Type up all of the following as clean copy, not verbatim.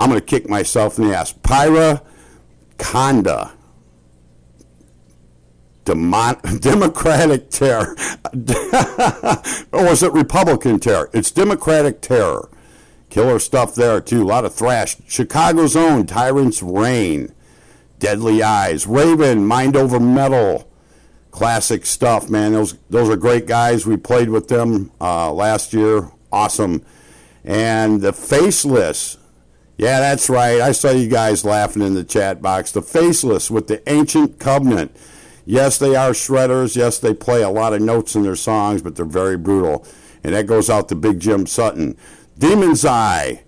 I'm going to kick myself in the ass. Pyraconda. Democratic terror. Or was it Republican terror? It's Democratic terror. Killer stuff there, too. A lot of thrash. Chicago's own Tyrant's Reign. Deadly Eyes. Raven, Mind Over Metal. Classic stuff, man. Those are great guys. We played with them last year. Awesome. And the Faceless. Yeah, that's right. I saw you guys laughing in the chat box. The Faceless with the Ancient Covenant. Yes, they are shredders. Yes, they play a lot of notes in their songs, but they're very brutal. And that goes out to Big Jim Sutton. Demon's Eye.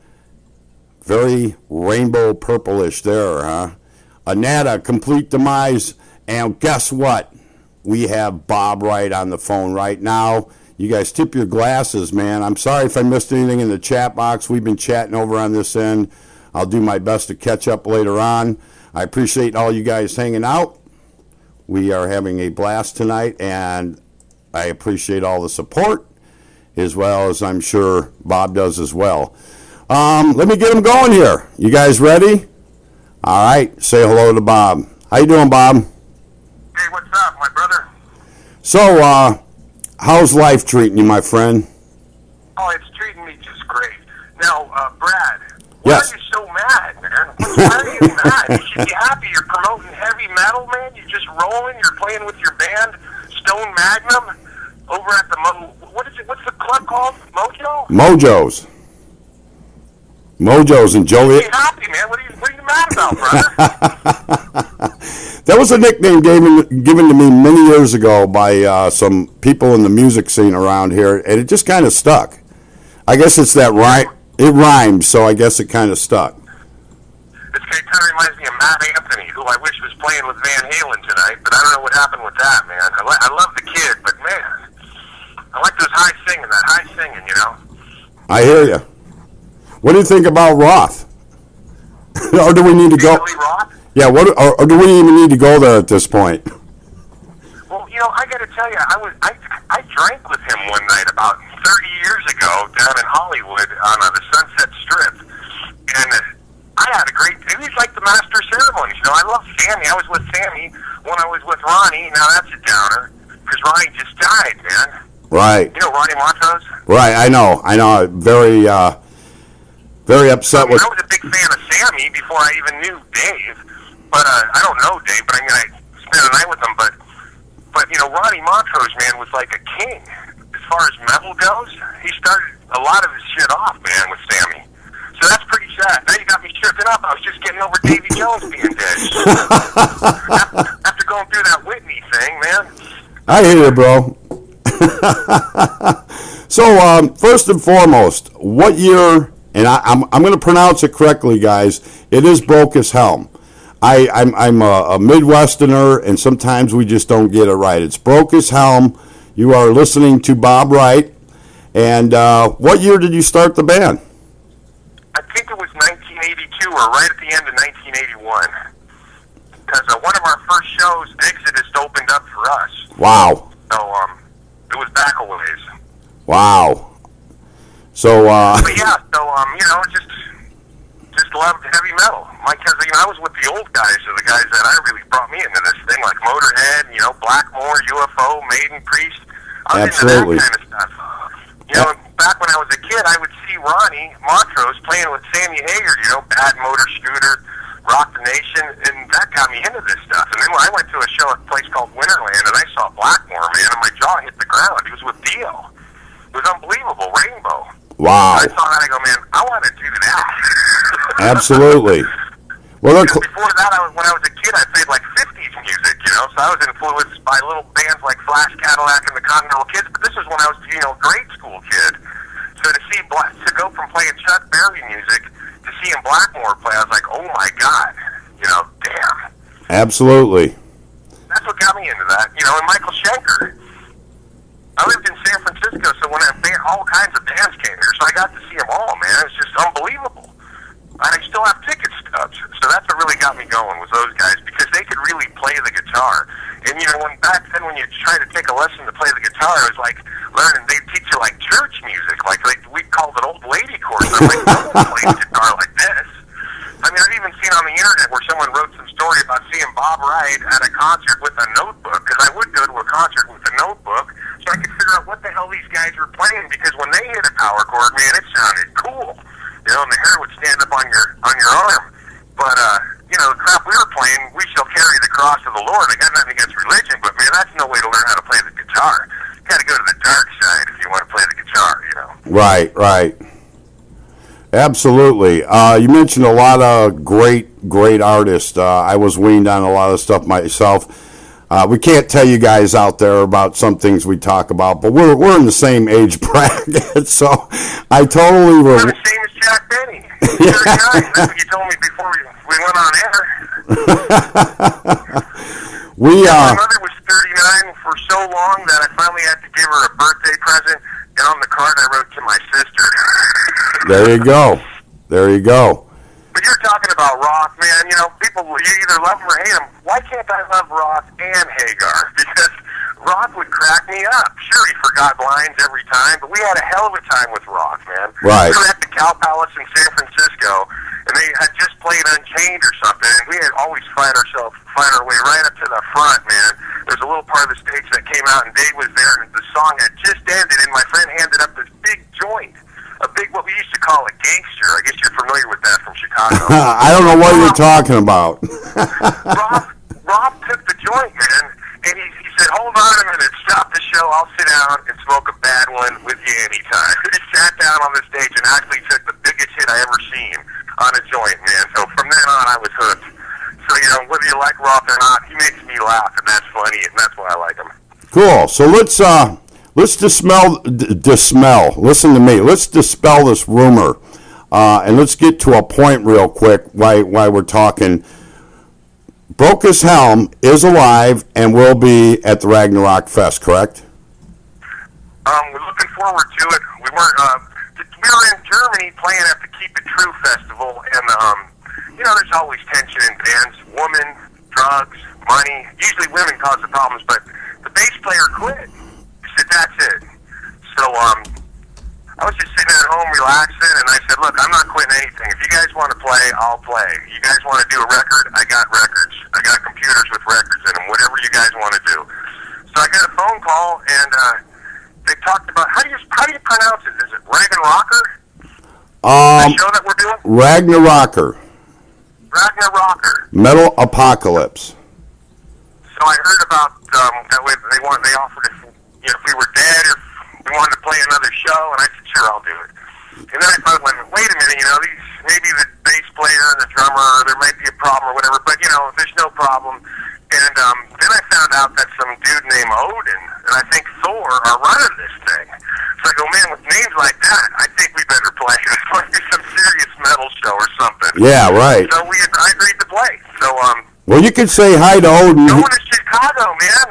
Very rainbow purplish there, huh? Anata, Complete Demise. And guess what? We have Bob Wright on the phone right now. You guys tip your glasses, man. I'm sorry if I missed anything in the chat box. We've been chatting over on this end. I'll do my best to catch up later on. I appreciate all you guys hanging out. We are having a blast tonight, and I appreciate all the support, as well as I'm sure Bob does as well. Let me get him going here. You guys ready? All right. Say hello to Bob. How you doing, Bob? Hey, what's up, my brother? So, how's life treating you, my friend? Oh, it's treating me just great. Now, Brad, why yes. are you so mad, man? Why are you mad? You should be happy. You're promoting heavy metal, man. You're just rolling. You're playing with your band, Stone Magnum, over at the what's the club called? Mojo? Mojoes. Mojoes and Joliet. Be happy, man. What are you mad about, brother? That was a nickname given to me many years ago by some people in the music scene around here, and it just kind of stuck. I guess it's that rhyme. It rhymes, so I guess it kind of stuck. This guy kind of reminds me of Matt Anthony, who I wish was playing with Van Halen tonight, but I don't know what happened with that, man. I love the kid, but man, I like that high singing, you know? I hear you. What do you think about Roth? Or do we need to go? Roth? Yeah, or do we even need to go there at this point? Well, you know, I got to tell you, I drank with him one night about 30 years ago down in Hollywood on the Sunset Strip, and I had a great. He was like the master of ceremonies. You know, I love Sammy. I was with Sammy when I was with Ronnie. Now that's a downer because Ronnie just died, man. Right. You know Ronnie Montrose? Right. I know. Very, very upset with. I was a big fan of Sammy before I even knew Dave. But I don't know Dave, but I mean, I spent a night with him. But you know, Ronnie Montrose, man, was like a king as far as metal goes. He started a lot of his shit off, man, with Sammy. So that's pretty sad. Now you got me tripping up. I was just getting over Davy Jones being dead. After going through that Whitney thing, man. I hear you, bro. So, first and foremost, what year? And I'm going to pronounce it correctly, guys. It is Brocas Helm. I'm a Midwesterner, and sometimes we just don't get it right. It's Brocas Helm. You are listening to Bob Wright. And what year did you start the band? I think it was 1982 or right at the end of 1981. Because one of our first shows, Exodus, opened up for us. Wow. So it was back a ways. Wow. So, But yeah, so, you know, just loved heavy metal. Because, you know, I was with the old guys, or the guys that really brought me into this thing, like Motorhead, you know, Blackmore, UFO, Maiden, Priest. I was Absolutely. into that kind of stuff. You know, back when I was a kid, I would see Ronnie Montrose playing with Sammy Hagar, you know, Bad Motor Scooter, Rock the Nation, and that got me into this stuff. And then when I went to a show at a place called Winterland, and I saw Blackmore, man, and my jaw hit the ground. He was with Dio. It was unbelievable, Rainbow. wow. I saw that, I go, man, I want to do that. Absolutely. Well, before that, when I was a kid, I played like 50s music, you know, so I was influenced by little bands like Flash Cadillac and the Continental Kids, but this was when I was, you know, a grade school kid. So to go from playing Chuck Berry music to seeing Blackmore play, I was like, oh my God, you know, damn. Absolutely. That's what got me into that, you know, and Michael Schenker. I lived in San Francisco, so when all kinds of bands came here, so I got to see them all, man. It's just unbelievable. And I still have ticket stubs. So that's what really got me going, was those guys, because they could really play the guitar. And, you know, back then when you tried to take a lesson to play the guitar, it was like learning, they'd teach you like church music. Like we called it old lady chords. I'm like, no one plays guitar like this. internet where someone wrote some story about seeing Bob Wright at a concert with a notebook, because I would go to a concert with a notebook, so I could figure out what the hell these guys were playing, because when they hit a power chord, man, it sounded cool. You know, and the hair would stand up on your arm. But, you know, the crap we were playing, We Shall Carry the Cross of the Lord. I got nothing against religion, but, man, that's no way to learn how to play the guitar. You got to go to the dark side if you want to play the guitar, you know. Right, right. Absolutely. You mentioned a lot of great artists. I was weaned on a lot of stuff myself. We can't tell you guys out there about some things we talk about, but we're in the same age bracket, so I totally... We're the same as Jack Benny. 39. That's what you told me before we went on air. My mother was 39 for so long that I finally had to give her a birthday present, and on the card I wrote to my sister. There you go. There you go. But you're talking about Roth, man. You know, people, you either love him or hate him. Why can't I love Roth and Hagar? Because Roth would crack me up. Sure, he forgot lines every time, but we had a hell of a time with Roth, man. Right. We were at the Cow Palace in San Francisco, and they had just played Unchained or something, and we had always fight our way right up to the front, man. There's a little part of the stage that came out, and Dave was there, and the song had just ended, and my friend handed up this big joint. A big, what we used to call a gangster. I guess you're familiar with that from Chicago. I don't know what you're talking about. Rob took the joint, man, and he said, hold on a minute, stop the show, I'll sit down and smoke a bad one with you anytime. He sat down on the stage and actually took the biggest hit I ever seen on a joint, man. So from then on, I was hooked. So, you know, whether you like Roth or not, he makes me laugh, and that's funny, and that's why I like him. Cool. So let's dispel. Listen to me. Let's dispel this rumor, and let's get to a point real quick. Why we're talking. Brocas Helm is alive and will be at the Ragnarok Fest, correct? We're looking forward to it. We were in Germany playing at the Keep It True festival, and you know, there's always tension in bands. Women, drugs, money. Usually women cause the problems, but the bass player quit. Said that's it. So I was just sitting at home relaxing, and I said, look, I'm not quitting anything. If you guys want to play, I'll play. You guys want to do a record? I got records. I got computers with records in them, whatever you guys want to do. So I got a phone call, and they talked about, how do you pronounce it? Is it Ragnarokkr? The show that we're doing? Ragnarokkr Metal Apocalypse. So I heard about that way they offered us, you know, if we were dead or if we wanted to play another show, and I said, sure, I'll do it. And then I thought, wait a minute, you know, maybe the bass player and the drummer, there might be a problem or whatever, but, you know, there's no problem. And then I found out that some dude named Odin and I think Thor are running this thing. So I go, man, with names like that, I think we better play. It's like some serious metal show or something. Yeah, right. So I agreed to play. So well, you can say hi to Odin. Going to Chicago, man.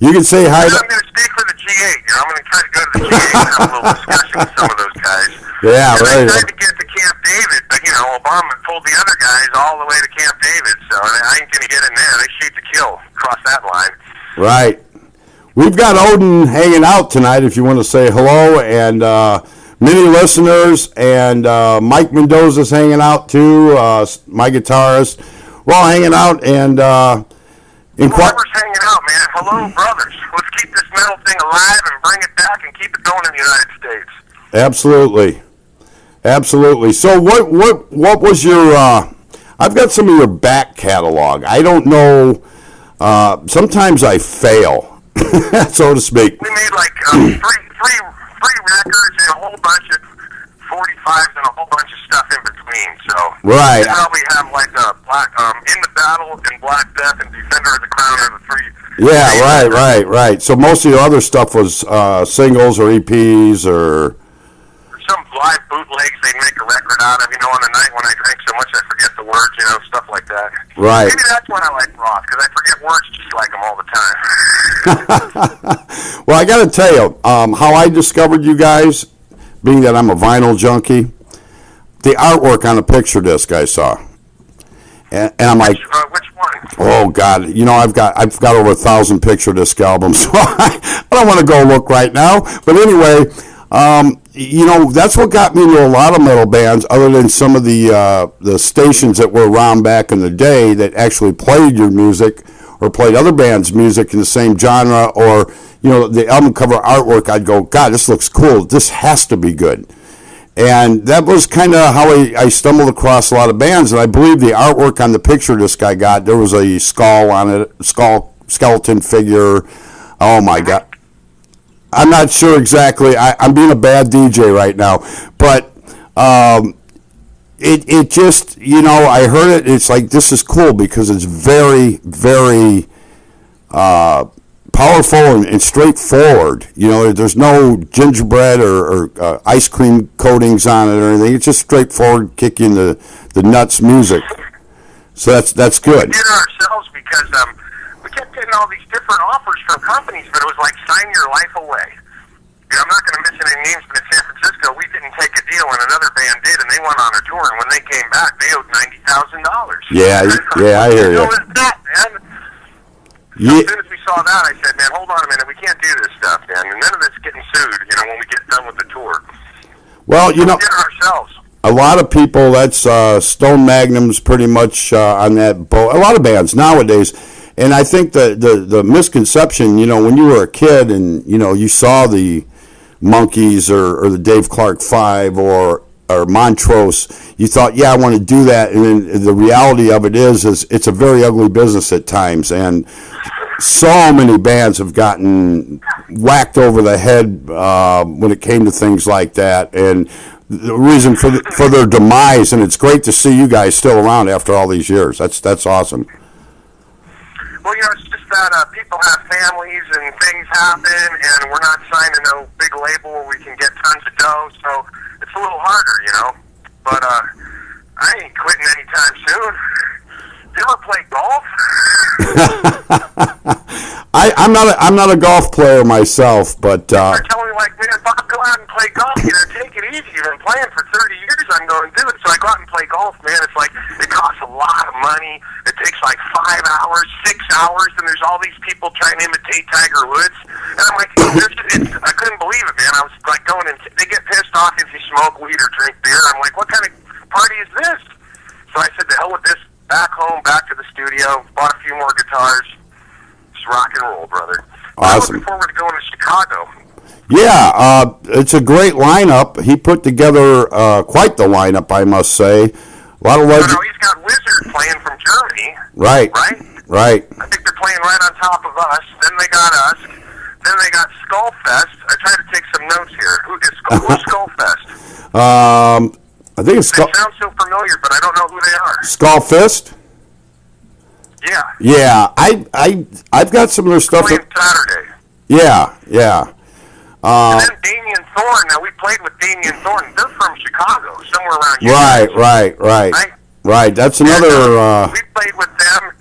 You can say hi to... I'm going to speak for the G8. You know, I'm going to try to go to the G8 and have a little discussion with some of those guys. Yeah, and right. I tried to get to Camp David, but, you know, Obama pulled the other guys all the way to Camp David, so I ain't going to get in there. They shoot to kill across that line. Right. We've got Odin hanging out tonight if you want to say hello, and many listeners, and Mike Mendoza's hanging out too, my guitarist. We're all hanging out, and... whoever's hanging out, man. Hello, brothers. Let's keep this metal thing alive and bring it back and keep it going in the United States. Absolutely. Absolutely. So what was your... I've got some of your back catalog. I don't know... sometimes I fail, so to speak. We made like three records and a whole bunch of 45s and a whole bunch of stuff in between. So right. We probably have like a Black In the Battle and Black Death and Defender of the Crown are the three. Yeah, right. So most of your other stuff was singles or EPs or some live bootlegs they make a record out of. You know, on the night when I drink so much I forget the words. You know, stuff like that. Right. Maybe that's when I like Roth, because I forget words just like them all the time. Well, I got to tell you, how I discovered you guys, being that I'm a vinyl junkie, the artwork on the picture disc I saw, and I'm like, which one? Oh God, you know I've got over 1,000 picture disc albums, so I don't want to go look right now. But anyway, that's what got me into a lot of metal bands, other than some of the stations that were around back in the day that actually played your music or played other bands' music in the same genre, or, the album cover artwork. I'd go, God, this looks cool. This has to be good. And that was kind of how I stumbled across a lot of bands. And I believe the artwork on the picture this guy got, there was a skull on it, skeleton figure. Oh, my God. I'm not sure exactly. I'm being a bad DJ right now. But it just, I heard it. It's like, this is cool because it's very, very powerful and straightforward. There's no gingerbread or ice cream coatings on it or anything. It's just straightforward, kick you in the nuts music. So that's good. We did it ourselves because we kept getting all these different offers from companies, but it was like sign your life away. I'm not going to mention any names, but in San Francisco, we didn't take a deal, and another band did, and they went on a tour, and when they came back, they owed $90,000. Yeah, I hear you. What was that, man? Yeah. As soon as we saw that, I said, man, hold on a minute, we can't do this stuff, man. And none of this getting sued, when we get done with the tour. Well, we did it ourselves. A lot of people, that's Stone Magnum's pretty much on that boat. A lot of bands nowadays. And I think the misconception, when you were a kid and, you saw the Monkees or the Dave Clark Five or Montrose, you thought, yeah, I want to do that. And then the reality of it is it's a very ugly business at times. And so many bands have gotten whacked over the head when it came to things like that. And the reason for their demise. And it's great to see you guys still around after all these years. That's awesome. Well, it's just that people have families and things happen, and we're not signing no big label where we can get tons of dough, so it's a little harder, But I ain't quitting anytime soon. You ever play golf? I'm not a golf player myself, but They're telling me, like, man, Bob, go out and play golf. Take it easy. You've been playing for 30 years. I'm going, dude. So I go out and play golf, man. It's like it costs a lot of money. It takes like 5 hours, 6 hours, and there's all these people trying to imitate Tiger Woods. And I'm like, I couldn't believe it, man. I was like going and they get pissed off if you smoke weed or drink beer. I'm like, what kind of party is this? So I said, the hell with this. Back home, back to the studio, bought a few more guitars. Just rock and roll, brother. Awesome. I'm looking forward to going to Chicago. Yeah, it's a great lineup. He put together quite the lineup, I must say. A lot of No, he's got Wizard playing from Germany. Right. I think they're playing right on top of us. Then they got us. Then they got Skullfest. I tried to take some notes here. Who's Skullfest? I think it's They sound so familiar, but I don't know who they are. Skullfist? Yeah. Yeah, I've got some of their stuff. Playing Saturday. Yeah. And then Damien Thorne. Now, we played with Damien Thorne. They're from Chicago, somewhere around here. Right. That's another... And, we played with them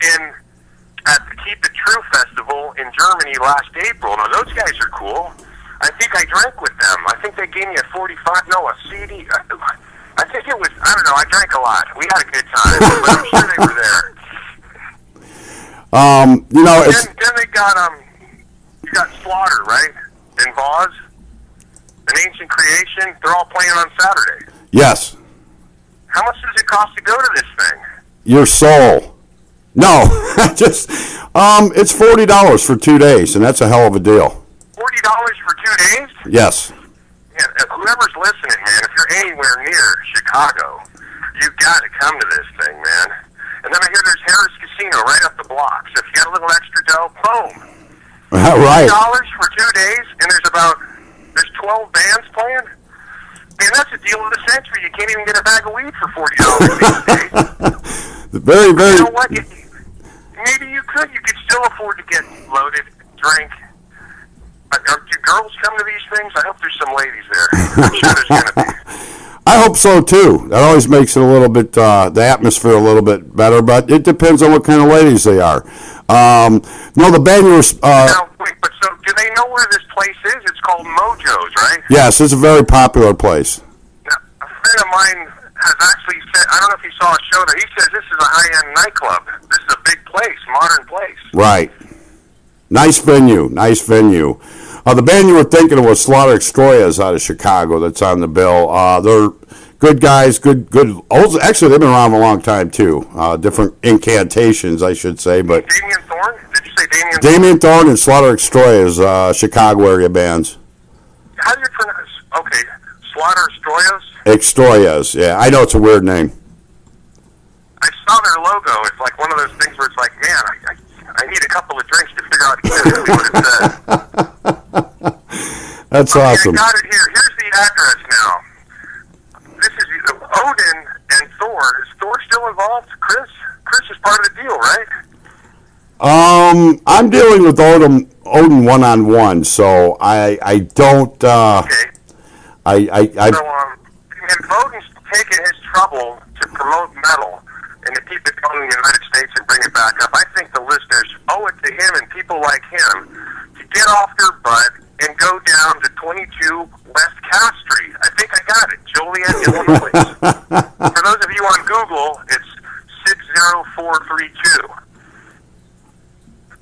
at the Keep It True Festival in Germany last April. Now, those guys are cool. I think I drank with them. I think they gave me a CD. I think it was, I don't know, I drank a lot. We had a good time, but I'm sure they were there. It's... Then they got, you got Slaughter, right? In Voz, An Ancient Creation. They're all playing on Saturday. Yes. How much does it cost to go to this thing? Your soul. No, just, it's $40 for 2 days, and that's a hell of a deal. $40 for 2 days? Yes. Yeah, whoever's listening, man, if you're anywhere near Chicago, you've got to come to this thing, man. And then I hear there's Harris Casino right up the block. So if you got a little extra dough, boom. Right. $40 for 2 days, and there's 12 bands playing. Man, that's a deal of the century. You can't even get a bag of weed for $40 these days. Very, very. You know what? Maybe you could. You could still afford to get loaded, drink. Do girls come to these things? I hope there's some ladies there. I'm sure there's going to be. I hope so, too. That always makes it a little bit, the atmosphere a little bit better, but it depends on what kind of ladies they are. No, the band was... Now, wait, but so do they know where this place is? It's called Mojoes, right? Yes, it's a very popular place. Now, a friend of mine has actually said, I don't know if he saw a show there, he says this is a high-end nightclub. This is a big place, modern place. Right. Nice venue. The band you were thinking of was Slaughter Extroyas out of Chicago. That's on the bill. They're good guys, good. Actually, they've been around a long time too. Different incantations, I should say. But Damien Thorne? Did you say Damien? Damien Thorne and Slaughter Extroyas, Chicago area bands. How do you pronounce? Okay, Slaughter Extroyas. Extroyas. Yeah, I know it's a weird name. I saw their logo. It's like one of those things where it's like, man, I need a couple of drinks to figure out exactly what it says. That's awesome. I got it here. Here's the address now. This is Odin and Thor. Is Thor still involved? Chris is part of the deal, right? I'm dealing with Odin one-on-one, so I don't. Okay. And Odin's taken his trouble to promote metal and to keep it going in the United States and bring it back up. I think the listeners owe it to him and people like him to get off their butt and go down to 22 West Cass Street. I think I got it. Joliet, Illinois. For those of you on Google, it's 60432.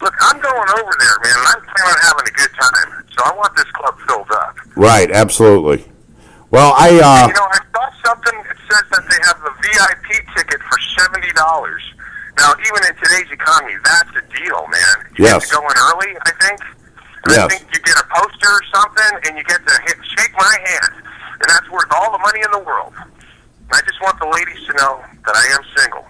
Look, I'm going over there, man, and I'm planning on having a good time. So I want this club filled up. Right, absolutely. Well, I saw something that says that they have the VIP ticket for $70. Now, even in today's economy, that's a deal, man. You Yes. get to go in early, I think. And Yes. I think you get a poster or something, and you get to shake my hand. And that's worth all the money in the world. And I just want the ladies to know that I am single.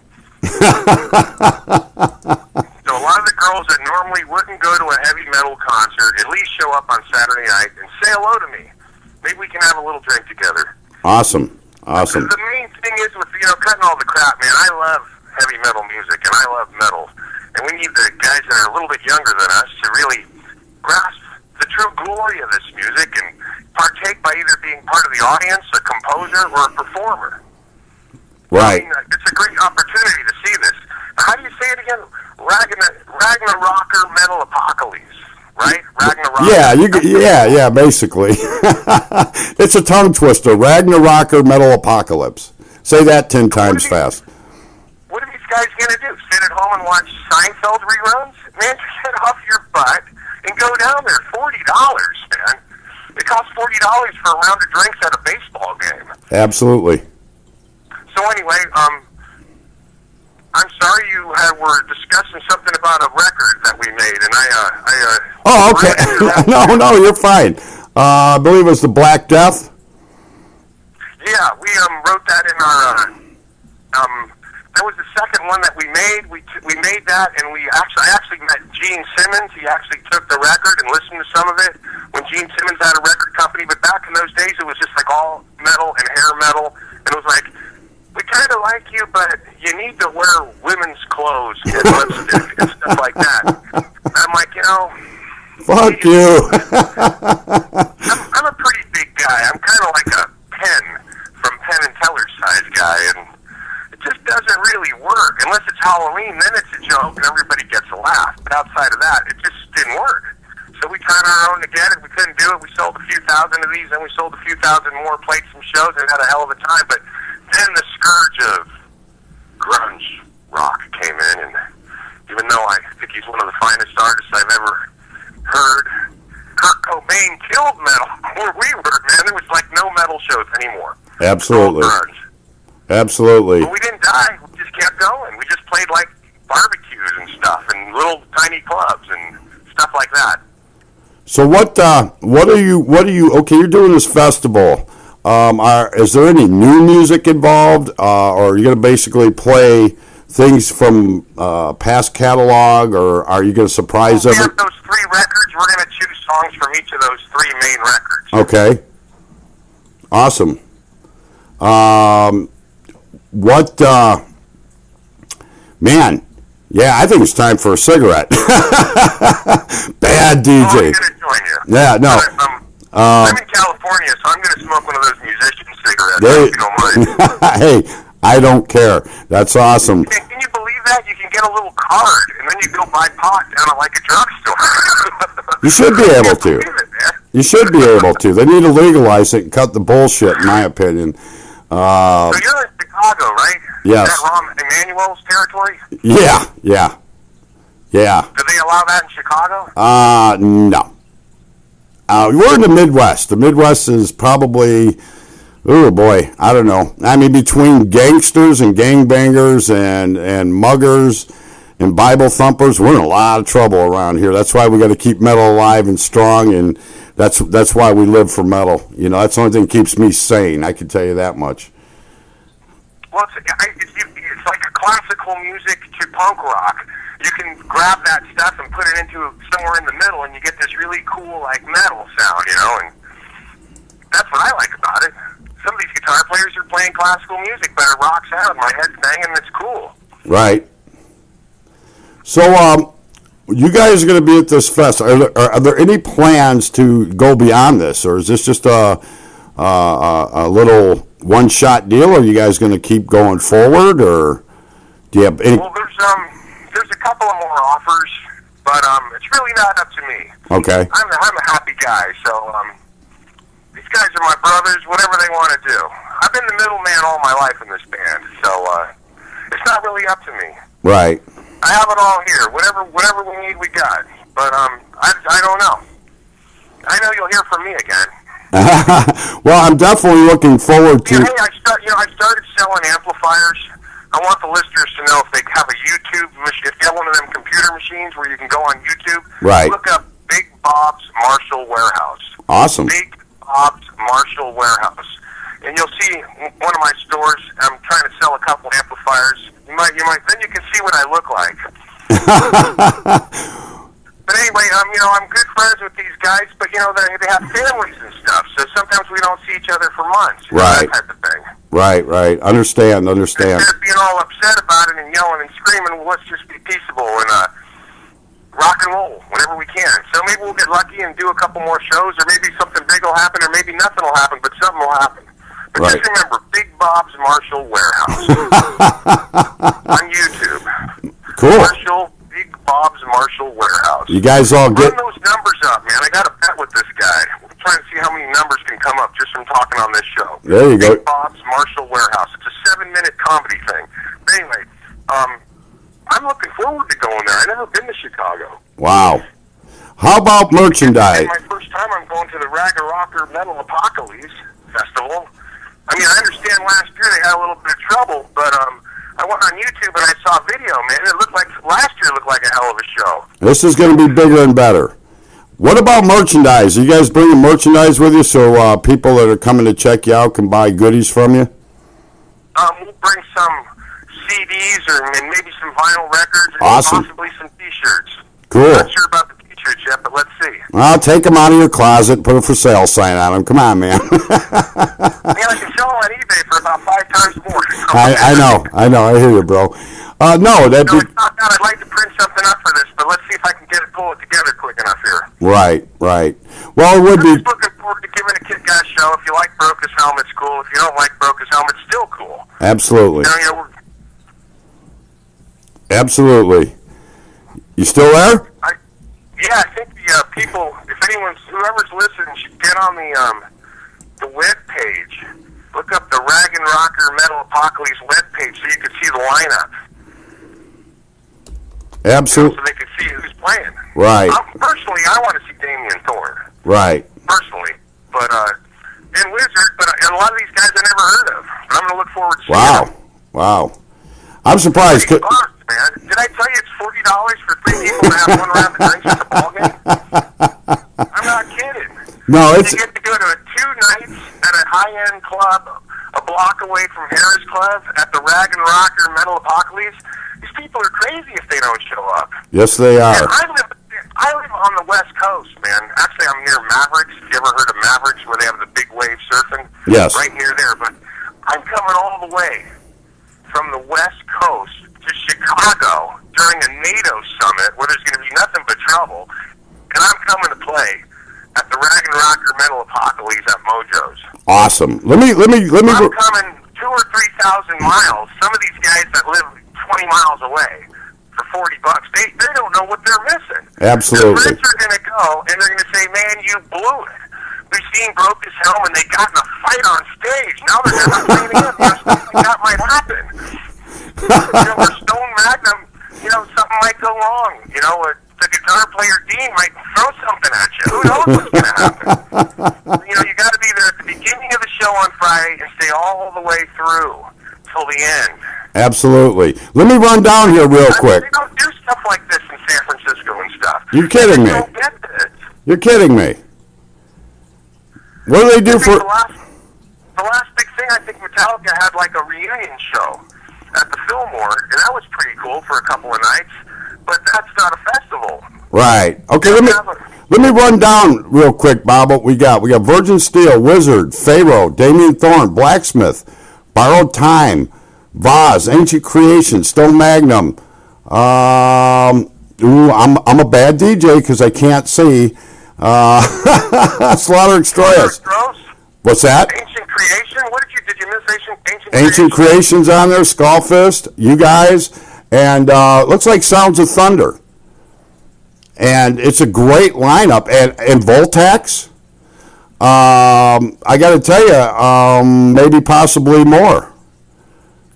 So a lot of the girls that normally wouldn't go to a heavy metal concert at least show up on Saturday night and say hello to me. Maybe we can have a little drink together. awesome. The main thing is with, cutting all the crap, man, I love heavy metal music, and I love metal. And we need the guys that are a little bit younger than us to really grasp the true glory of this music and partake by either being part of the audience, a composer, or a performer. Right. I mean, it's a great opportunity to see this. How do you say it again? Ragnarokkr Metal Apocalypse, right? Ragnarokkr. Yeah, basically. It's a tongue twister. Ragnarokkr Metal Apocalypse. Say that 10 times fast. What are these guys going to do? Sit at home and watch Seinfeld reruns? Man, get off your butt and go down there. $40, man. It costs $40 for a round of drinks at a baseball game. Absolutely. So anyway, I'm sorry you were discussing something about a record that we made, and Oh, okay. No, you're fine. I believe it was the Black Death. Yeah, we wrote that in our. That was the second one that we made. We made that, and I actually met Gene Simmons. He actually took the record and listened to some of it when Gene Simmons had a record company. But back in those days, it was just like all metal and hair metal, and it was like, we kind of like you, but you need to wear women's clothes and lipstick and stuff like that. And I'm like, fuck you. I'm a pretty big guy. I'm kind of like a Penn from Penn and Teller size guy, and it just doesn't really work. Unless it's Halloween, then it's a joke and everybody gets a laugh. But outside of that, it just didn't work. So we tried our own to get it. We couldn't do it. We sold a few thousand of these, and we sold a few thousand more, played some shows, and had a hell of a time. But then the scourge of grunge rock came in, and even though I think he's one of the finest artists I've ever heard, Kurt Cobain killed metal where we were, man. There was like no metal shows anymore. Absolutely. Absolutely. But we didn't die. We just kept going. We just played like barbecues and stuff, and little tiny clubs and stuff like that. So what are you? Okay, you're doing this festival. Is there any new music involved, or are you going to basically play things from past catalog, or are you going to surprise them? We have those 3 records. We're going to choose songs from each of those 3 main records. Okay. Awesome. Man, yeah, I think it's time for a cigarette. Bad DJ. I'm going to join you. Yeah, no. I'm in California, so I'm going to smoke one of those musician cigarettes, if you don't mind. Hey, I don't care. That's awesome. Can you believe that? You can get a little card, and then you go buy pot down at like a drugstore. You should be able to. You should be able to. They need to legalize it and cut the bullshit, in my opinion. So you're in Chicago, right? Yes. Is that Rahm Emanuel's territory? Yeah. Do they allow that in Chicago? No. We're in the Midwest. The Midwest is probably, oh boy, I don't know. I mean, between gangsters and gangbangers and muggers and Bible thumpers, we're in a lot of trouble around here. That's why we got to keep metal alive and strong, and that's why we live for metal. You know, that's the only thing that keeps me sane. I can tell you that much. Well, it's like a classical music to punk rock. You can grab that stuff and put it into somewhere in the middle, and you get this really cool, like, metal sound, you know, and that's what I like about it. Some of these guitar players are playing classical music, but it rocks out. My head's banging, and it's cool. Right. So, you guys are going to be at this fest. Are there any plans to go beyond this, or is this just a little one-shot deal, or are you guys going to keep going forward, or do you have any... Well, there's a couple of more offers, but it's really not up to me. Okay. I'm a happy guy, so these guys are my brothers, whatever they want to do. I've been the middleman all my life in this band, so it's not really up to me. Right. I have it all here. Whatever we need, we got. But I don't know. I know you'll hear from me again. Well, I'm definitely looking forward to... Hey, I started selling amplifiers. I want the listeners to know if they have a YouTube machine, if you have one of them computer machines where you can go on YouTube, right. Look up Big Bob's Marshall Warehouse. Awesome. Big Bob's Marshall Warehouse. And you'll see one of my stores. I'm trying to sell a couple amplifiers. You might. Then you can see what I look like. But anyway, I'm good friends with these guys, but they have families and stuff, so sometimes we don't see each other for months. Right. That type of thing. Right. Understand. Instead of being all upset about it and yelling and screaming, well, let's just be peaceable and rock and roll whenever we can. So maybe we'll get lucky and do a couple more shows, or maybe something big will happen, or maybe nothing will happen, but something will happen. But right. Just remember, Big Bob's Marshall Warehouse on YouTube. Cool. Big Bob's Marshall Warehouse. You guys all get... Run those numbers up, man. I got a bet with this guy. We're trying to see how many numbers can come up just from talking on this show. There you go. Big Bob's Marshall Warehouse. It's a 7-minute comedy thing. But anyway, I'm looking forward to going there. I've never been to Chicago. Wow. How about merchandise? My first time I'm going to the Ragnarokkr Metal Apocalypse Festival. I mean, I understand last year they had a little bit of trouble, but I went on YouTube and I saw a video, man. Last year looked like a hell of a show. This is going to be bigger and better. What about merchandise? Are you guys bringing merchandise with you so people that are coming to check you out can buy goodies from you? We'll bring some CDs and maybe some vinyl records and possibly some T-shirts. Cool. I'm not sure about the T-shirts yet, but let's see. Well, take them out of your closet, put a for sale sign on them. Come on, man. I can sell them on eBay for about 5 times more. I know. I hear you, bro. It's not bad. I'd like to print something up for this, but let's see if I can pull it together quick enough here. Right. Well, it would be... I'm just looking forward to giving a kick-ass show. If you like Brocas Helm, it's cool. If you don't like Brocas Helm, it's still cool. Absolutely. Absolutely. You still there? I think the people, whoever's listening, should get on the web page. Look up the Ragnarokkr Metal Apocalypse web page so you can see the lineup. Absolutely. So they can see who's playing. Right. Personally, I want to see Damien Thorne. Right. Personally. But, and Wizard, and a lot of these guys I never heard of. But I'm going to look forward to seeing them. Wow. I'm surprised. Man. Did I tell you it's $40 for 3 people to have one round of drinks at the ball game? I'm not kidding. No, it's... You get to go to 2 nights at a high-end club a block away from Harris Club at the Ragnarokkr Metal Apocalypse. These people are crazy if they don't show up. Yes, they are. And I live on the West Coast, man. Actually, I'm near Mavericks. Have you ever heard of Mavericks where they have the big wave surfing? Yes. Right near there. But I'm coming all the way from the West Coast to Chicago during a NATO summit where there's going to be nothing but trouble, and I'm coming to play at the Ragnarokkr Metal Apocalypse at Mojoes. Awesome. Let me. I'm coming 2,000 or 3,000 miles. Some of these guys that live 20 miles away for $40, they don't know what they're missing. Absolutely. Their friends are going to go and they're going to say, "Man, you blew it." We've seen Brocas Helm and they got in a fight on stage. Now they're never playing again. Something like that might happen. Or Stone Magnum, something might go wrong. The guitar player Dean might throw something at you. Who knows what's going to happen? You know, you got to be there at the beginning of the show on Friday and stay all the way through till the end. Absolutely. Let me run down here real quick. They don't do stuff like this in San Francisco and stuff. You're kidding me. They don't get this. You're kidding me. What do they do for... The last big thing, I think Metallica had like a reunion show at the Fillmore, and that was pretty cool for a couple of nights, but that's not a festival. Right. Okay, let me run down real quick, Bob, what we got. We got Virgin Steel, Wizard, Pharaoh, Damien Thorne, Blacksmith, Borrowed Time, Vaz, Ancient Creation, Stone Magnum. I'm a bad DJ because I can't see. Slaughter Extras. What's that? Ancient Creation? What did you miss Ancient Creation's on there, Skullfist, you guys, and looks like Sounds of Thunder. And it's a great lineup. And Voltax, I got to tell you, maybe possibly more.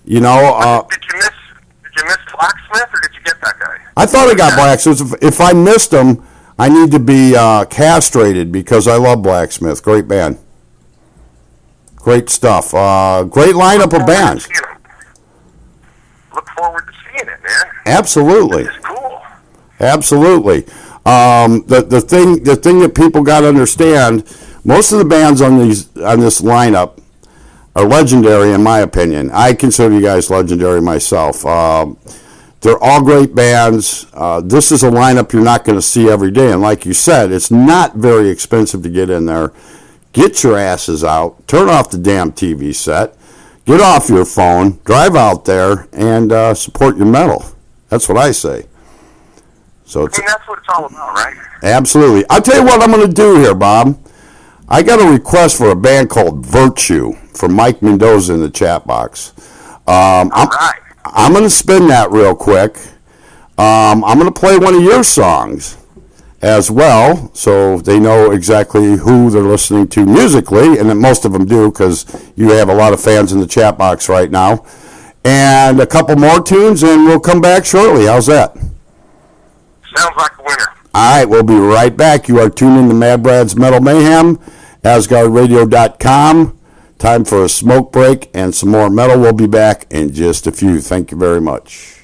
You know. Did you miss Blacksmith, or did you get that guy? I thought I got Blacksmith. If I missed him, I need to be castrated because I love Blacksmith. Great band. Great stuff. Great lineup of bands. Look forward to seeing it, man. Absolutely. It's cool. Absolutely. The thing that people got to understand, most of the bands on this lineup are legendary, in my opinion. I consider you guys legendary myself. They're all great bands. This is a lineup you're not going to see every day, and like you said, it's not very expensive to get in there. Get your asses out, turn off the damn TV set, get off your phone, drive out there, and support your metal. That's what I say. So that's what it's all about, right? Absolutely. I'll tell you what I'm going to do here, Bob. I got a request for a band called Virtue from Mike Mendoza in the chat box. All right. I'm going to spin that real quick. I'm going to play one of your songs as well, so they know exactly who they're listening to musically, and most of them do because you have a lot of fans in the chat box right now. And a couple more tunes, and we'll come back shortly. How's that? Sounds like a winner. All right, we'll be right back. You are tuned in to Mad Brad's Metal Mayhem, AsgardRadio.com. Time for a smoke break and some more metal. We'll be back in just a few. Thank you very much.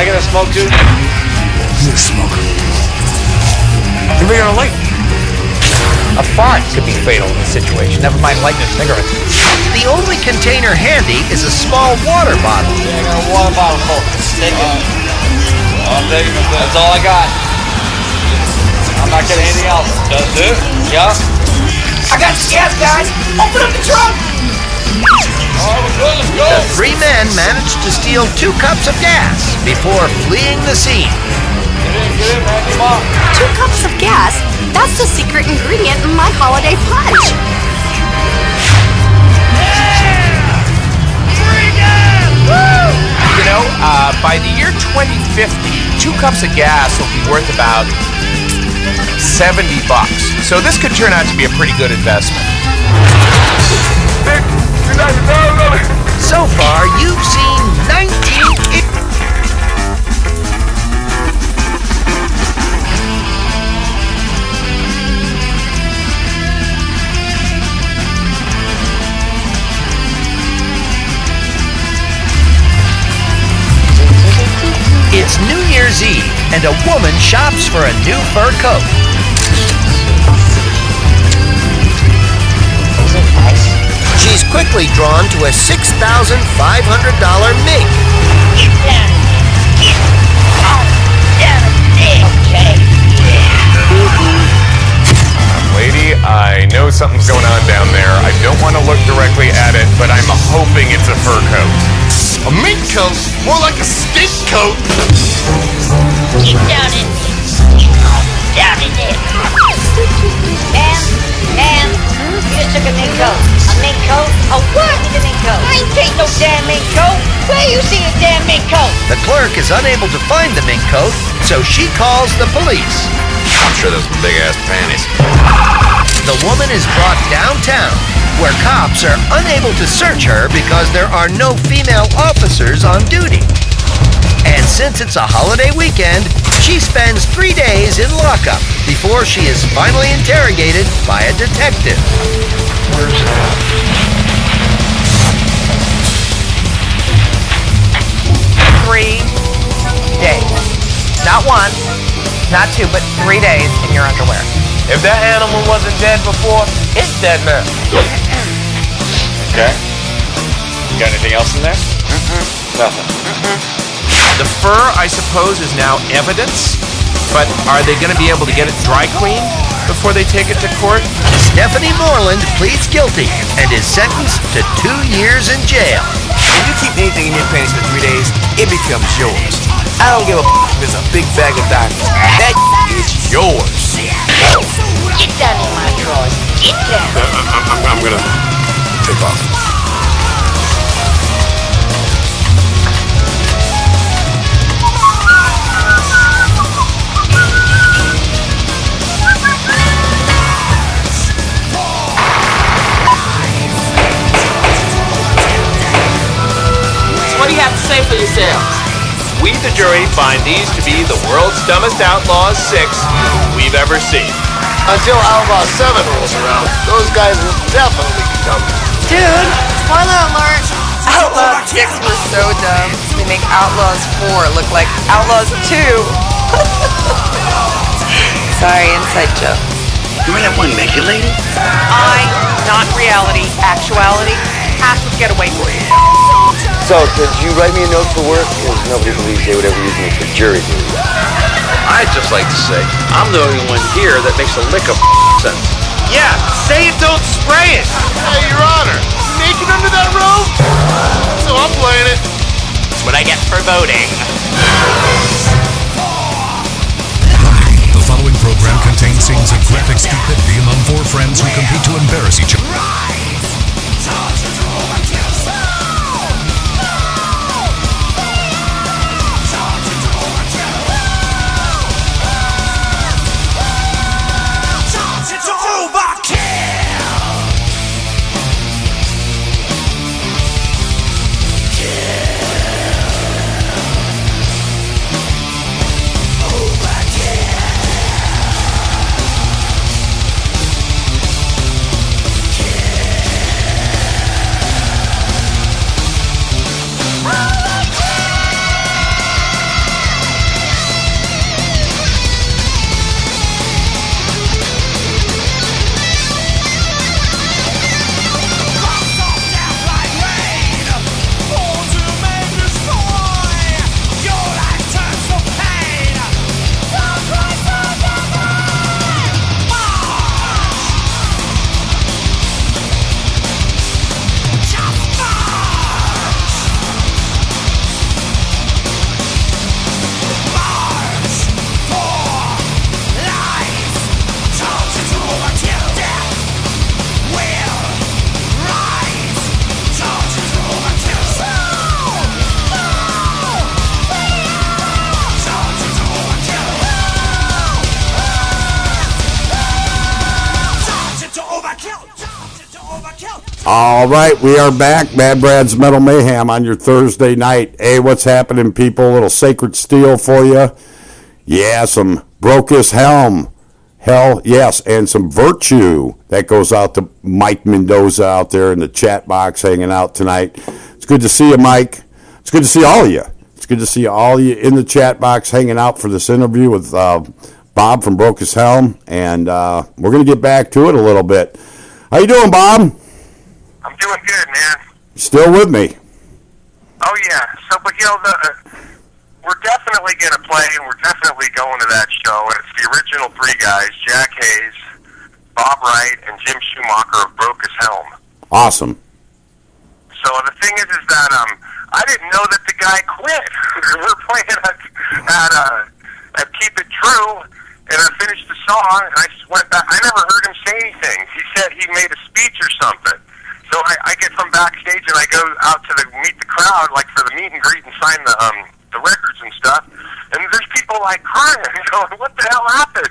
I get a smoke too? You're a smoker. Give me your light. A fart could be fatal in this situation, never mind lighting a cigarette. The only container handy is a small water bottle. Yeah, I got a water bottle full. Take it. I'll take it. That's all I got. I'm not getting anything else. That's it? Yeah. I got the gas, guys! Open up the trunk! Let's go. The three men managed to steal 2 cups of gas before fleeing the scene. Get in, man. Come on. 2 cups of gas? That's the secret ingredient in my holiday punch. You know, by the year 2050, 2 cups of gas will be worth about $70. So this could turn out to be a pretty good investment. So far, you've seen 19... It's New Year's Eve, and a woman shops for a new fur coat. She's quickly drawn to a $6,500 mink. Lady, I know something's going on down there. I don't want to look directly at it, but I'm hoping it's a fur coat. A mink coat? More like a stink coat. Get down in there. Down in there. Damn. You just took a mink coat. A mink coat? A what? A mink coat. I ain't take no damn mink coat. Where you see a damn mink coat? The clerk is unable to find the mink coat, so she calls the police. I'm sure those big-ass panties. The woman is brought downtown, where cops are unable to search her because there are no female officers on duty. And since it's a holiday weekend, she spends 3 days in lockup before she is finally interrogated by a detective. Where's that? 3 days. Not 1, not 2, but 3 days in your underwear. If that animal wasn't dead before, it's dead now. Okay. You got anything else in there? Nothing. The fur, I suppose, is now evidence, but are they going to be able to get it dry cleaned before they take it to court? Stephanie Moreland pleads guilty and is sentenced to 2 years in jail. If you keep anything in your panties for 3 days, it becomes yours. I don't give a if it's a big bag of diamonds. That is yours. Get down in my drawers. Get down. I'm gonna take off. So what do you have to say for yourselves? We, the jury, find these to be the world's dumbest outlaws 6 we've ever seen. Until Outlaw 7 rolls around, those guys will definitely be dumb. Dude, spoiler alert. Outlaw 6 was so dumb. They make Outlaws 4 look like Outlaws 2. Sorry, inside joke. You want that one naked lady? Not reality, actuality. Has to get away from you. So, could you write me a note for work? Because nobody believes they would ever use me for jury duty. I'd just like to say, I'm the only one here that makes a lick of sense. Yeah, say it, don't spray it. Hey, Your Honor, naked under that robe? So I'm playing it. That's what I get for voting. The following program contains scenes of graphic stupidity among 4 friends who compete to embarrass each other. All right, we are back. Bad Brad's Metal Mayhem on your Thursday night. Hey, what's happening, people? A little Sacred Steel for you. Yeah, some Brocas Helm. Hell, yes, and some Virtue. That goes out to Mike Mendoza out there in the chat box hanging out tonight. It's good to see you, Mike. It's good to see all of you. It's good to see all of you in the chat box hanging out for this interview with Bob from Brocas Helm, and we're going to get back to it a little bit. How you doing, Bob? I'm doing good, man. Still with me? Oh, yeah. So, but, you know, we're definitely going to play, and we're definitely going to that show, and it's the original three guys, Jack Hayes, Bob Wright, and Jim Schumacher of Brocas Helm. Awesome. So the thing is that I didn't know that the guy quit. We were playing at Keep It True, and I finished the song, and I just went back. I never heard him say anything. He said he made a speech or something. So I get from backstage, and I go out to meet the crowd, like for the meet and greet and sign the records and stuff. And there's people like crying, going, "What the hell happened?"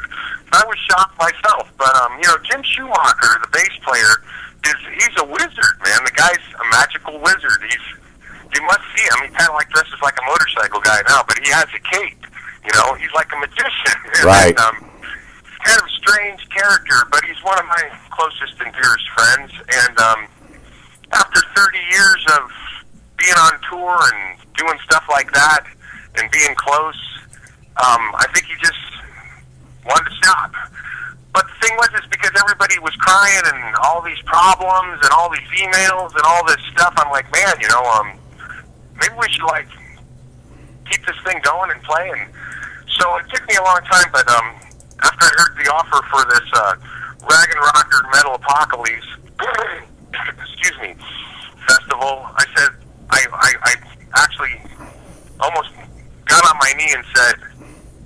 I was shocked myself. But you know, Jim Schumacher, the bass player, he's a wizard, man. The guy's a magical wizard. You must see him. He kind of like dresses like a motorcycle guy now, but he has a cape. You know, he's like a magician. Right. And, kind of a strange character, but he's one of my closest and dearest friends. And after 30 years of being on tour and doing stuff like that and being close, I think he just wanted to stop. But the thing was, is because everybody was crying and all these problems and all these emails and all this stuff, I'm like, man, you know, maybe we should, like, keep this thing going and play. And so it took me a long time, but after I heard the offer for this Ragnarokkr Metal Apocalypse, excuse me, festival, I said, I actually almost got on my knee and said,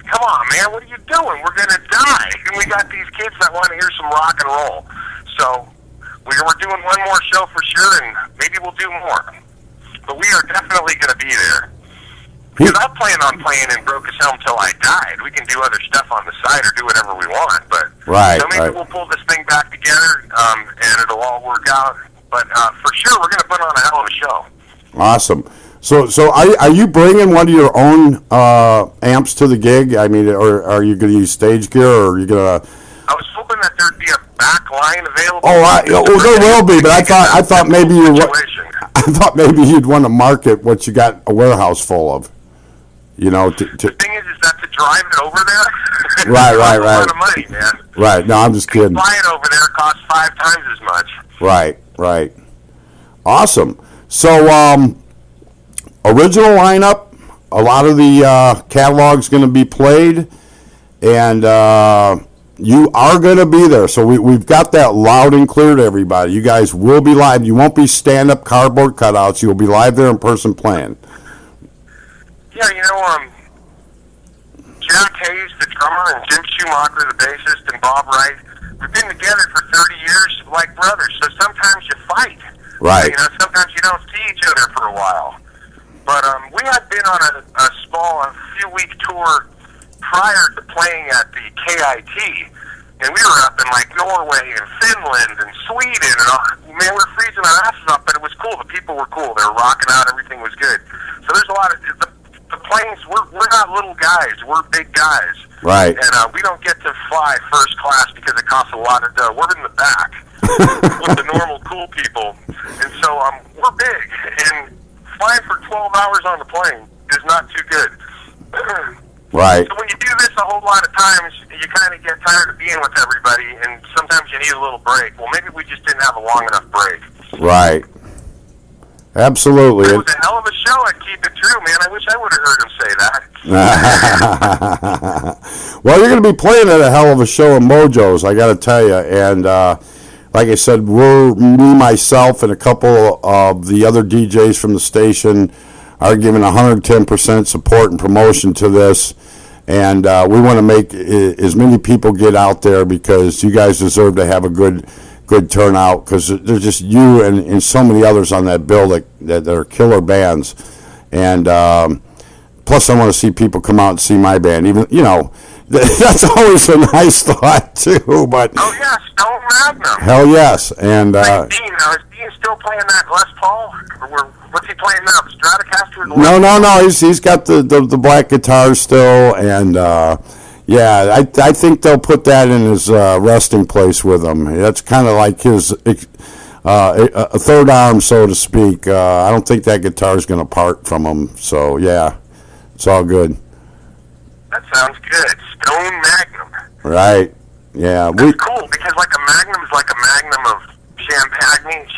come on, man, what are you doing? We're going to die. And we got these kids that want to hear some rock and roll. So we're doing one more show for sure, and maybe we'll do more. But we are definitely going to be there. Because I'm planning on playing in Brocas Helm till I died. We can do other stuff on the side or do whatever we want. But right, so maybe we'll pull this thing back together, and it'll all work out. But for sure, we're going to put on a hell of a show. Awesome. So are you bringing one of your own amps to the gig? I mean, or are you going to use stage gear, or are you going to? I was hoping that there'd be a back line available. There will be, but I thought maybe you'd want to market what you got a warehouse full of. You know, the thing is that to drive it over there, right. A lot of money, man. Right. No, I'm just kidding. Flying over there costs 5 times as much. Right. Awesome. So, original lineup, a lot of the catalog's going to be played, and you are going to be there. So we've got that loud and clear to everybody. You guys will be live. You won't be stand-up cardboard cutouts. You'll be live there in person playing. Yeah, you know, Jack Hayes, the drummer, and Jim Schumacher, the bassist, and Bob Wright, we've been together for 30 years like brothers, so sometimes you fight. Right. You know, sometimes you don't see each other for a while. But we had been on a few-week tour prior to playing at the KIT, and we were up in, like, Norway and Finland and Sweden, and man, we were freezing our asses off, but it was cool. The people were cool. They were rocking out. Everything was good. So there's a lot of... The planes, we're not little guys. We're big guys. Right. And we don't get to fly first class because it costs a lot of dough. We're in the back with the normal cool people. And so we're big. And flying for 12 hours on the plane is not too good. Right. So when you do this a whole lot of times, you kind of get tired of being with everybody, and sometimes you need a little break. Well, maybe we just didn't have a long enough break. Right. Absolutely. It was a hell of a show at Keep It True, man. I wish I would have heard him say that. Well, you're going to be playing at a hell of a show in Mojoes, I got to tell you. And like I said, me, myself, and a couple of the other DJs from the station are giving 110% support and promotion to this. And we want to make as many people get out there because you guys deserve to have a good turnout, because there's just you and so many others on that bill that are killer bands. And plus I want to see people come out and see my band. Even, you know, that's always a nice thought too. But oh yeah, Stone Magnum. Hell yes. And I was being Dean still playing that Les Paul? Or what's he playing now? The Stratocaster? No. He's got the black guitar still, and yeah, I think they'll put that in his resting place with him. That's kind of like his a third arm, so to speak. I don't think that guitar is going to part from him. So yeah, it's all good. That sounds good. Stone Magnum. Right. Yeah. That's cool because like a Magnum is like a Magnum of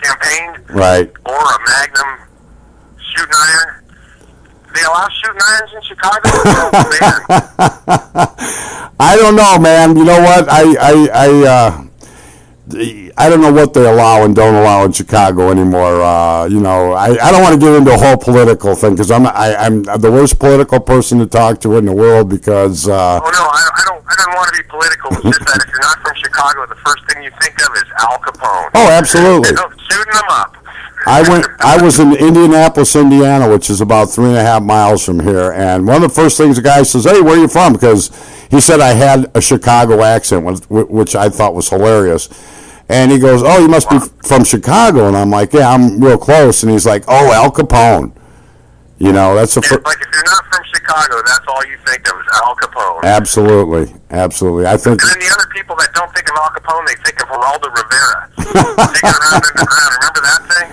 champagne. Right. Or a Magnum shooting iron. They allow shooting irons in Chicago? Oh, man. I don't know, man. You know what? I don't know what they allow and don't allow in Chicago anymore. You know, I don't want to get into a whole political thing because I'm the worst political person to talk to in the world because. Oh no, I don't want to be political. It's just that if you're not from Chicago, the first thing you think of is Al Capone. Oh, absolutely. Shooting them up. I was in Indianapolis, Indiana, which is about 3.5 miles from here, and one of the first things the guy says, "Hey, where are you from?" Because he said I had a Chicago accent, which I thought was hilarious. And he goes, "Oh, you must be from Chicago," and I'm like, "Yeah, I'm real close." And he's like, "Oh, Al Capone." You know, that's a. Like if you're not from Chicago, that's all you think of is Al Capone. Absolutely. I think. And then the other people that don't think of Al Capone, they think of Geraldo Rivera. Digging around in the ground. Remember that thing?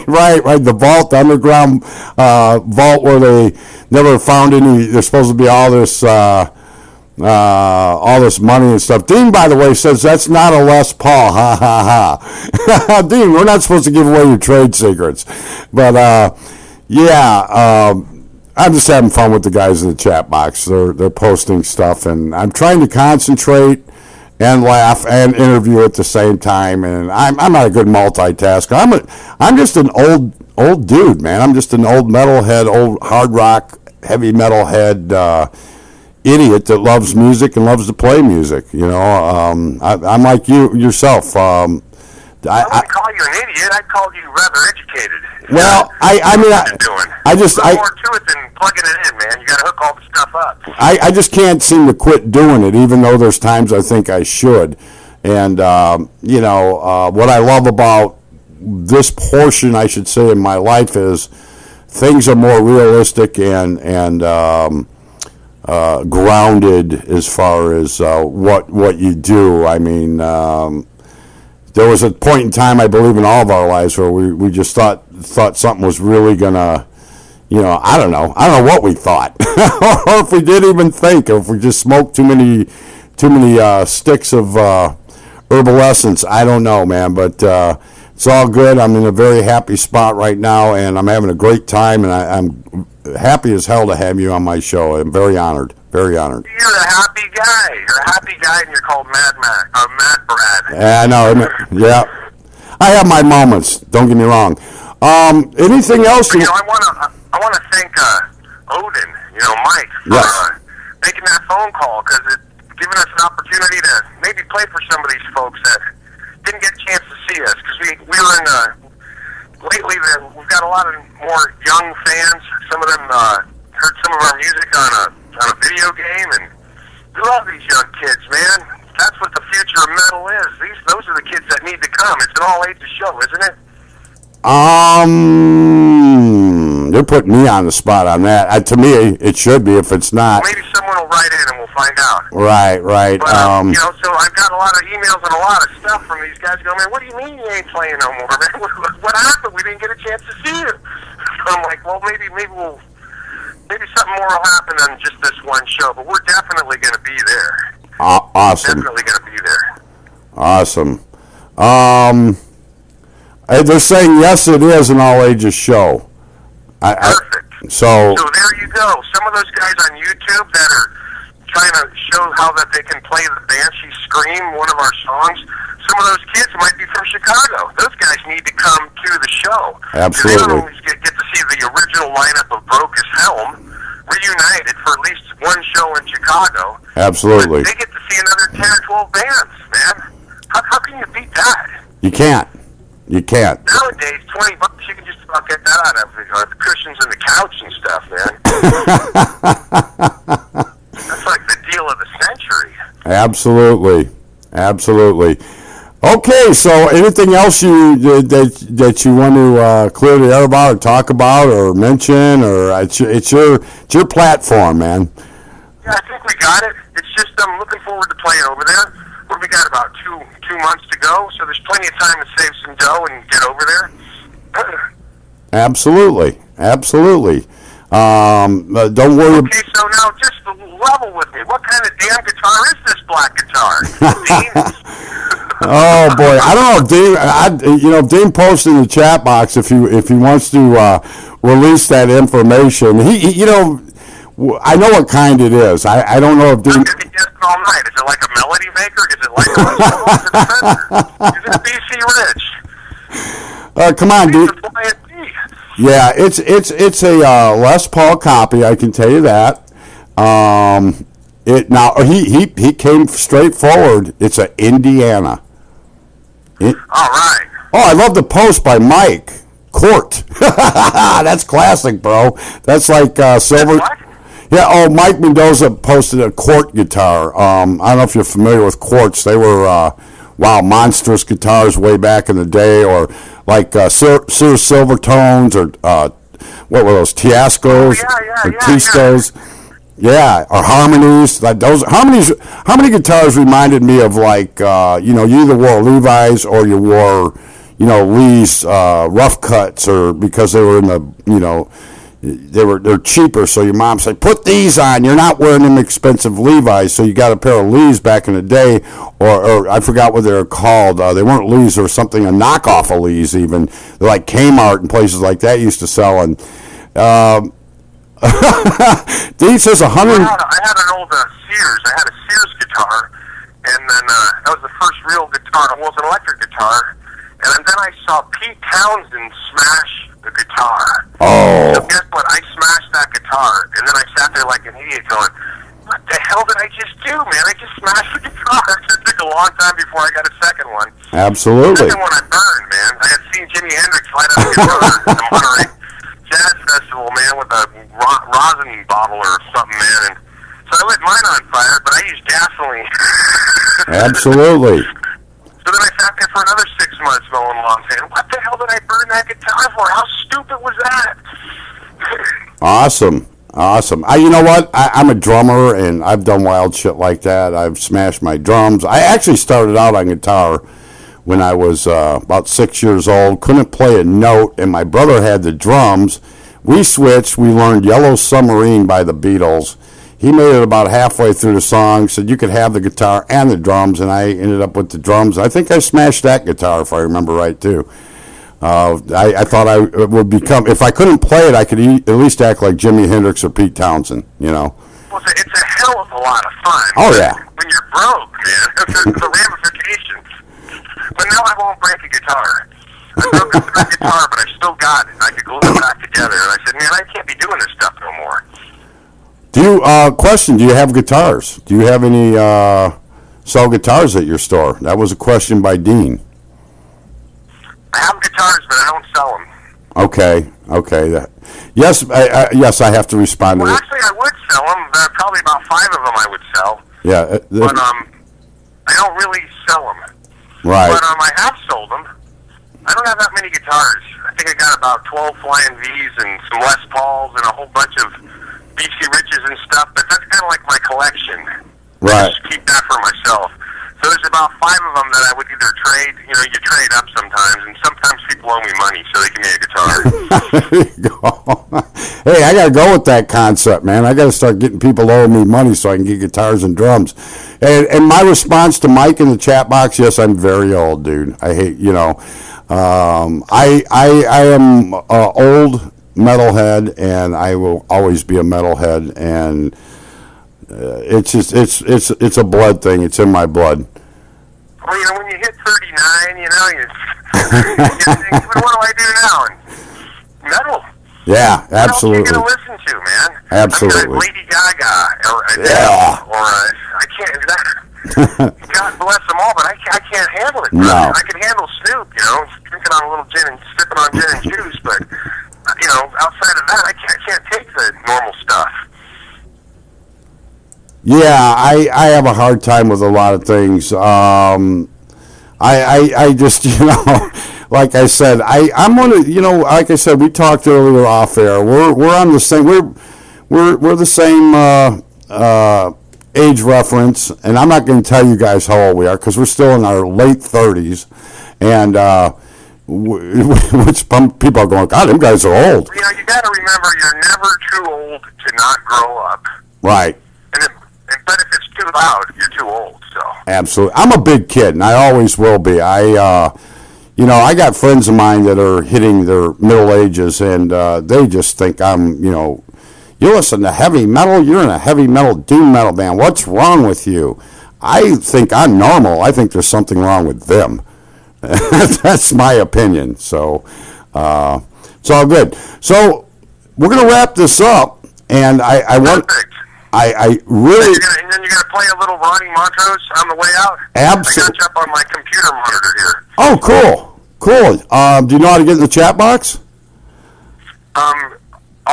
Right. The vault, the underground vault where they never found any. There's supposed to be all this money and stuff. Dean, by the way, says that's not a Les Paul. Ha ha ha. Dean, we're not supposed to give away your trade secrets, but yeah. I'm just having fun with the guys in the chat box. They're posting stuff, and I'm trying to concentrate and laugh and interview at the same time. And I'm not a good multitasker. I'm just an old dude, man. I'm just an old metalhead, old hard rock, heavy metalhead idiot that loves music and loves to play music. You know, I'm like yourself. I wouldn't call you an idiot. I'd call you rather educated. Well, I just more to it than plugging it in, man. You got to hook all the stuff up. I just can't seem to quit doing it, even though there's times I think I should. And you know, what I love about this portion, I should say, in my life is things are more realistic and grounded as far as what you do. I mean. There was a point in time, I believe, in all of our lives where we just thought something was really gonna, you know, I don't know what we thought, or if we didn't even think, or if we just smoked too many sticks of herbal essence. I don't know, man, but it's all good. I'm in a very happy spot right now, and I'm having a great time, and I'm happy as hell to have you on my show. I'm very honored. Very honored. You're a happy guy. You're a happy guy, and you're called Mad Brad. Yeah, I know. Yeah, I have my moments. Don't get me wrong. Anything else? You know, I want to thank Odin. You know, Mike for making that phone call because it's giving us an opportunity to maybe play for some of these folks that didn't get a chance to see us because we were in lately. We've got a lot of more young fans. Some of them heard some of our music on a video game, and we love these young kids, man. That's what the future of metal is. Those are the kids that need to come. It's an all-ages show, isn't it? You're putting me on the spot on that. To me, it should be. If it's not, well, maybe someone will write in and we'll find out. Right. But, you know, so I've got a lot of emails and a lot of stuff from these guys going, man, what do you mean you ain't playing no more, man? What happened? We didn't get a chance to see you. So I'm like, well, maybe something more will happen than just this one show, but we're definitely going to be there. Awesome. Definitely going to be there. Awesome. They're saying yes, it is an all-ages show. Perfect. So there you go. Some of those guys on YouTube that are trying to show how that they can play the Banshee Scream, one of our songs. Some of those kids might be from Chicago. Those guys need to come to the show. Absolutely. They don't always get to see the original lineup of Brocas Helm reunited for at least one show in Chicago. Absolutely. But they get to see another 10 or 12 bands, man. How can you beat that? You can't. Nowadays, $20, you can just about get that out of the cushions and the couch and stuff, man. That's like the deal of the century. Absolutely. Okay, so anything else that you want to clear the air about or talk about or mention, or it's your platform, man. Yeah, I think we got it. It's just I'm looking forward to playing over there. We got about two months to go, so there's plenty of time to save some dough and get over there. Absolutely. Don't worry. Okay, so now just level with me. What kind of damn guitar is this black guitar? Oh boy, I don't know, Dean. Dean posted in the chat box if he wants to release that information. He I know what kind it is. I don't know if Dean. I'm gonna be guessing all night. Is it like a melody maker? Is it like a is it a BC Rich? Come on, Dean. Yeah, it's a Les Paul copy. I can tell you that. He came straight forward. It's a Indiana. All right. Oh, I love the post by Mike Court. That's classic, bro. That's like silver. Yeah. Oh, Mike Mendoza posted a Court guitar. I don't know if you're familiar with Courts. They were monstrous guitars way back in the day, or like Sears Silvertones, or what were those, Tiascos, or Tiscos. Yeah, or harmonies. Like those harmonies. How many guitars reminded me of, like, you either wore Levi's or you wore, Lee's rough cuts, or because they were in the, they're cheaper. So your mom said, put these on. You're not wearing them expensive Levi's, so you got a pair of Lee's back in the day, or I forgot what they were called. They weren't Lee's, or something, a knockoff of Lee's even. They're like Kmart and places like that used to sell. And Dean says 100. I had an old Sears. I had a Sears guitar, and then that was the first real guitar. Well, it was an electric guitar, and then I saw Pete Townsend smash the guitar. Oh. So guess what? I smashed that guitar, and then I sat there like an idiot going, what the hell did I just do, man? I just smashed the guitar. It took a long time before I got a second one. Absolutely. The second one I burned, man. I had seen Jimi Hendrix light up a guitar in the Monterey Jazz Festival, man, with a rosin bottle or something, man. And so I lit mine on fire, but I used gasoline. Absolutely. So then I sat there for another 6 months mowing lawns saying, what the hell did I burn that guitar for? How stupid was that? Awesome. You know what? I'm a drummer, and I've done wild shit like that. I've smashed my drums. I actually started out on guitar when I was about 6 years old. Couldn't play a note, and my brother had the drums. We switched. We learned Yellow Submarine by the Beatles. He made it about halfway through the song, said you could have the guitar and the drums, and I ended up with the drums. I think I smashed that guitar, if I remember right, too. I thought I would become, if I couldn't play it, I could at least act like Jimi Hendrix or Pete Townsend, Well, it's a hell of a lot of fun. Oh, yeah. When you're broke, man, the ramifications. But now I won't break a guitar. I broke a third guitar, but I still got it. I could glue it back together. And I said, man, I can't be doing this stuff no more. Question, do you have guitars? Do you have any sell guitars at your store? That was a question by Dean. I have guitars, but I don't sell them. Okay. Yes, I have to respond to Well, it. actually, I would sell them. Probably about 5 of them I would sell. Yeah. But I don't really sell them. Right. But I have sold them. I don't have that many guitars. I think I got about 12 Flying V's and some Les Pauls and a whole bunch of BC Riches and stuff, but that's kind of like my collection. Right. I just keep that for myself. So there's about 5 of them that I would either trade, you trade up sometimes, and sometimes people owe me money, so they give me a guitar. There you go. Hey, I got to go with that concept, man. I got to start getting people owing me money so I can get guitars and drums. And my response to Mike in the chat box, yes, I'm very old, dude. I hate, I am old metalhead, and I will always be a metalhead, and it's a blood thing. It's in my blood. Well, when you hit 39, you think, what do I do now? And metal. Yeah, absolutely. What else are you going to listen to, man? Absolutely. I mean, Lady Gaga, or yeah. Or I can't. God bless them all, but I can't handle it. No. I can handle Snoop, drinking on a little gin and sipping on gin and juice, but outside of that, I can't take the normal stuff. Yeah, I have a hard time with a lot of things. I I just, like I said, I'm gonna, like I said, we talked earlier off air. We're on the same. We're the same age reference, and I'm not going to tell you guys how old we are because we're still in our late 30s, and which people are going, God, them guys are old. You got to remember, you're never too old to not grow up. Right. But if it's too loud, you're too old. So. Absolutely. I'm a big kid, and I always will be. I got friends of mine that are hitting their middle ages, and they just think I'm, you listen to heavy metal, you're in a heavy metal, doom metal band. What's wrong with you? I think I'm normal. I think there's something wrong with them. That's my opinion. So it's all good. So we're going to wrap this up, and I want... I really... And then you're going to play a little Ronnie Montrose on the way out? Absolutely. I got you up on my computer monitor here. Oh, cool. Do you know how to get in the chat box? I'll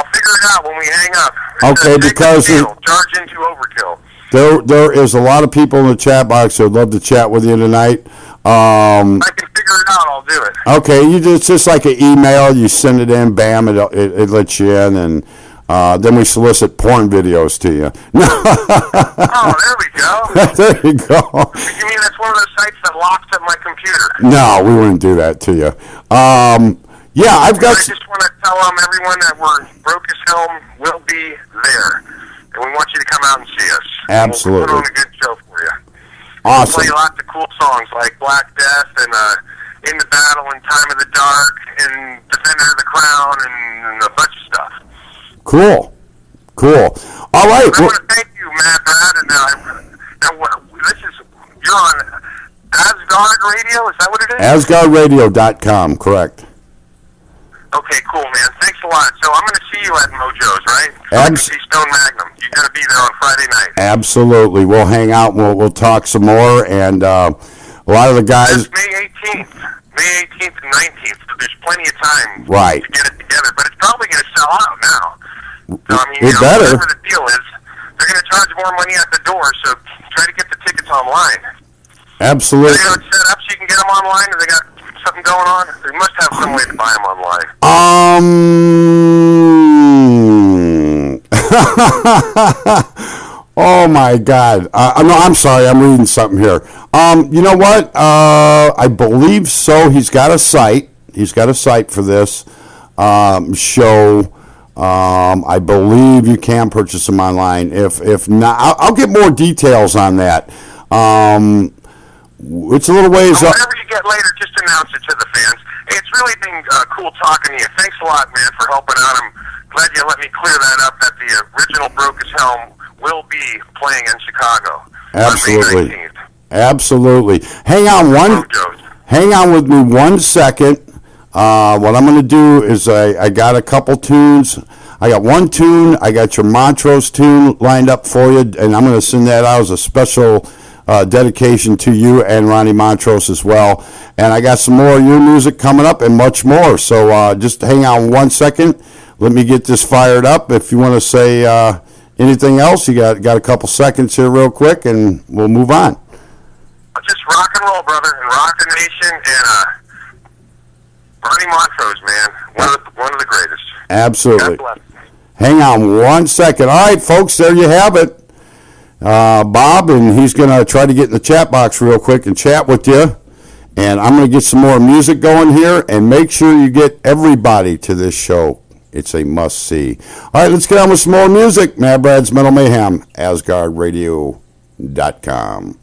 figure it out when we hang up. Okay, because... Charge into overkill. There is a lot of people in the chat box who would love to chat with you tonight. I can figure it out. I'll do it. Okay, it's just like an email. You send it in, bam, it lets you in, and... then we solicit porn videos to you. Oh, there we go. There you go. You mean that's one of those sites that locks up my computer? No, we wouldn't do that to you. Yeah, I just want to tell everyone that Brocas Helm will be there, and we want you to come out and see us. Absolutely. We'll put on a good show for you. Awesome. We'll play lots of cool songs like Black Death and In the Battle and Time of the Dark and Defender of the Crown and a bunch of stuff. Cool. All right. I want to thank you, Matt, Brad, and you're on Asgard Radio, is that what it is? AsgardRadio.com, correct. Okay, cool, man. Thanks a lot. So I'm going to see you at Mojoes, right? I can see Stone Magnum. You're going to be there on Friday night. Absolutely. We'll hang out and we'll talk some more, and a lot of the guys... It's May 18th and 19th, so there's plenty of time right. to get it together, but it's probably going to sell out now. So, better. Whatever the deal is, they're going to charge more money at the door, so try to get the tickets online. Absolutely. They got it set up so you can get them online, or they got something going on? They must have some way to buy them online. Oh, my God. No, I'm sorry. I'm reading something here. You know what? I believe so. He's got a site. He's got a site for this show. I believe you can purchase them online. If not, I'll get more details on that. It's a little ways up. Whatever you get later, just announce it to the fans. Hey, it's really been cool talking to you. Thanks a lot, man, for helping out. I'm glad you let me clear that up, that the original Brocas Helm will be playing in Chicago. Absolutely. On May 19th. Absolutely. Hang on with me 1 second. What I'm going to do is I got a couple tunes. I got one tune. I got your Montrose tune lined up for you, and I'm going to send that out as a special dedication to you and Ronnie Montrose as well. And I got some more of your music coming up and much more. So just hang on 1 second. Let me get this fired up. If you want to say anything else, you got a couple seconds here real quick, and we'll move on. Just rock and roll, brother, and rock the nation, and Ronnie Montrose, man, one of the greatest. Absolutely. Hang on 1 second. All right, folks, there you have it. Bob, and he's going to try to get in the chat box real quick and chat with you. And I'm going to get some more music going here, and make sure you get everybody to this show. It's a must-see. All right, let's get on with some more music. Mad Brad's Metal Mayhem, AsgardRadio.com.